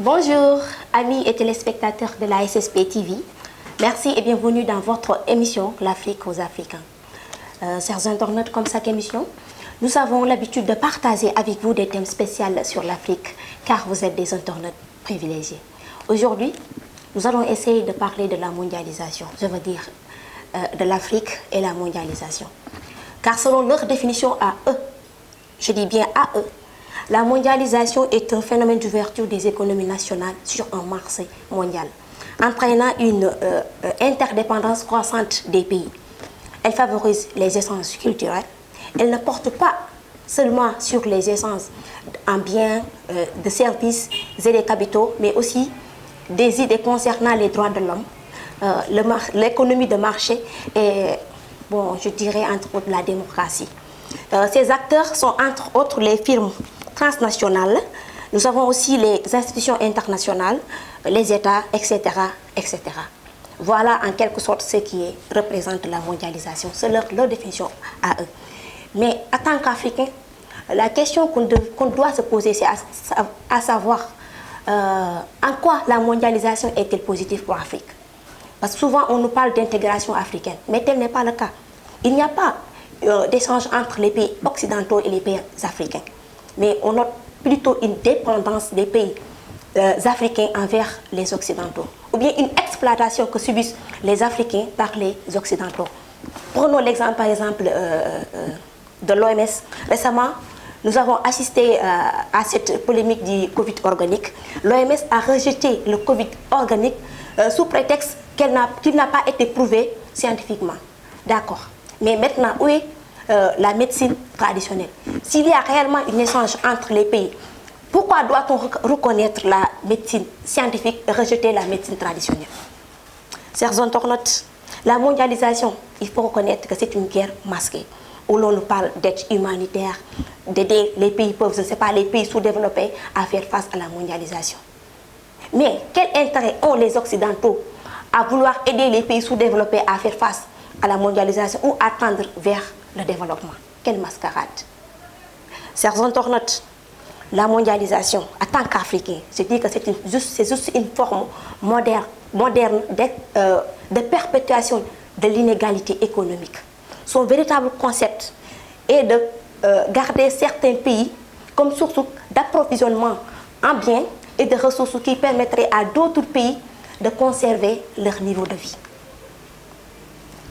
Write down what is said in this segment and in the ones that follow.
Bonjour, amis et téléspectateurs de la SSP TV. Merci et bienvenue dans votre émission L'Afrique aux Africains. Chers internautes, comme chaque émission, nous avons l'habitude de partager avec vous des thèmes spéciaux sur l'Afrique, car vous êtes des internautes privilégiés. Aujourd'hui, nous allons essayer de parler de la mondialisation, je veux dire de l'Afrique et la mondialisation. Car selon leur définition à eux, je dis bien à eux, la mondialisation est un phénomène d'ouverture des économies nationales sur un marché mondial, entraînant une interdépendance croissante des pays. Elle favorise les essences culturelles. Elle ne porte pas seulement sur les essences en biens, de services et des capitaux, mais aussi des idées concernant les droits de l'homme, l'économie de marché et, bon, je dirais entre autres la démocratie. Ces acteurs sont entre autres les firmes transnationales. Nous avons aussi les institutions internationales, les États, etc., etc. Voilà en quelque sorte ce qui représente la mondialisation. C'est leur définition à eux. Mais en tant qu'Africains, la question qu'on doit se poser, c'est à savoir en quoi la mondialisation est-elle positive pour l'Afrique. Parce que souvent, on nous parle d'intégration africaine, mais tel n'est pas le cas. Il n'y a pas d'échange entre les pays occidentaux et les pays africains. Mais on note plutôt une dépendance des pays africains envers les occidentaux. Ou bien une exploitation que subissent les Africains par les occidentaux. Prenons l'exemple, par exemple, de l'OMS. Récemment, nous avons assisté à cette polémique du Covid organique. L'OMS a rejeté le Covid organique sous prétexte qu'il n'a pas été prouvé scientifiquement. D'accord. Mais maintenant, où est la médecine traditionnelle? S'il y a réellement un échange entre les pays, pourquoi doit-on reconnaître la médecine scientifique et rejeter la médecine traditionnelle? Chers internautes, la mondialisation, il faut reconnaître que c'est une guerre masquée, où l'on nous parle d'aide humanitaire, d'aider les pays pauvres, je ne sais pas, les pays sous-développés à faire face à la mondialisation. Mais quel intérêt ont les Occidentaux à vouloir aider les pays sous-développés à faire face à la mondialisation ou à tendre vers le développement? Quelle mascarade! Chers internautes, la mondialisation, en tant qu'Africain, je dis que c'est juste une forme moderne de perpétuation de l'inégalité économique. Son véritable concept est de garder certains pays comme source d'approvisionnement en biens et de ressources qui permettraient à d'autres pays de conserver leur niveau de vie.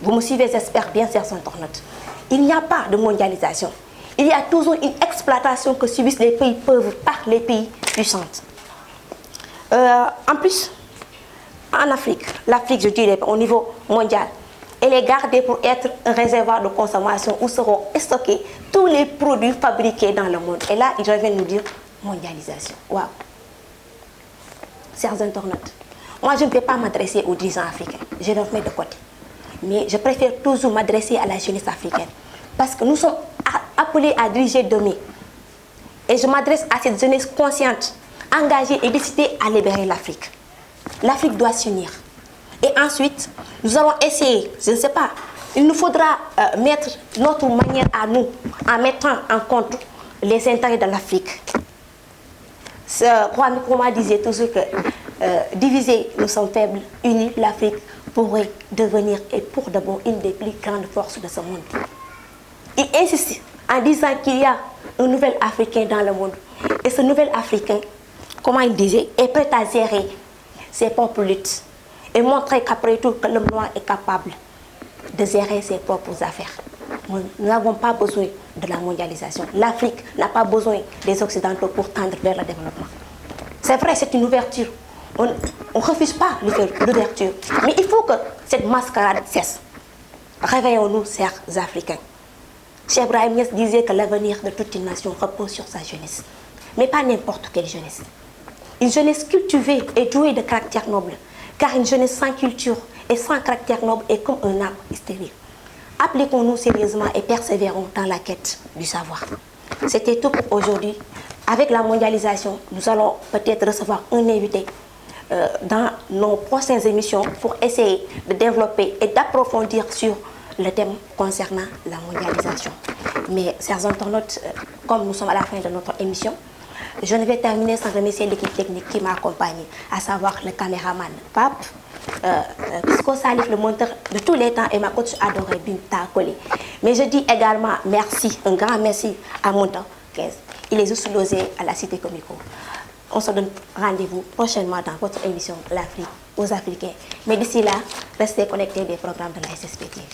Vous me suivez, j'espère bien, chers internautes. Il n'y a pas de mondialisation. Il y a toujours une exploitation que subissent les pays pauvres par les pays puissants. En plus, en Afrique, l'Afrique, je dirais, au niveau mondial, elle est gardée pour être un réservoir de consommation où seront stockés tous les produits fabriqués dans le monde. Et là, ils reviennent nous dire mondialisation. Waouh! Chers internautes, moi, je ne peux pas m'adresser aux dirigeants africains. Je les mets de côté. Mais je préfère toujours m'adresser à la jeunesse africaine. Parce que nous sommes appelés à diriger demain. Et je m'adresse à cette jeunesse consciente, engagée et décidée à libérer l'Afrique. L'Afrique doit s'unir. Et ensuite, nous allons essayer, je ne sais pas, il nous faudra mettre notre manière à nous, en mettant en compte les intérêts de l'Afrique. Roi Nkrumah disait toujours que divisés, nous sommes faibles, unis, l'Afrique pourrait devenir, et pour de bon, une des plus grandes forces de ce monde. Il insiste en disant qu'il y a un nouvel Africain dans le monde. Et ce nouvel Africain, comment il disait, est prêt à gérer ses propres luttes et montrer qu'après tout, que l'homme noir est capable de gérer ses propres affaires. Nous n'avons pas besoin de la mondialisation. L'Afrique n'a pas besoin des Occidentaux pour tendre vers le développement. C'est vrai, c'est une ouverture. On ne refuse pas l'ouverture. Mais il faut que cette mascarade cesse. Réveillons-nous, chers Africains. Cheikh Ibrahim Niasse disait que l'avenir de toute une nation repose sur sa jeunesse. Mais pas n'importe quelle jeunesse. Une jeunesse cultivée et douée de caractère noble. Car une jeunesse sans culture et sans caractère noble est comme un arbre stérile. Appliquons-nous sérieusement et persévérons dans la quête du savoir. C'était tout pour aujourd'hui. Avec la mondialisation, nous allons peut-être recevoir un invité dans nos prochaines émissions pour essayer de développer et d'approfondir sur le thème concernant la mondialisation. Mais, chers internautes, comme nous sommes à la fin de notre émission, Je ne vais terminer sans remercier l'équipe technique qui m'a accompagné, à savoir le caméraman Pape, Pisco Salif, le monteur de tous les temps, et ma coach adorée Binta Koli. Mais je dis également merci, un grand merci à Montan. Il est juste logé à la Cité Comico. On se donne rendez-vous prochainement dans votre émission L'Afrique aux Africains. Mais d'ici là, restez connectés des programmes de la SSP TV.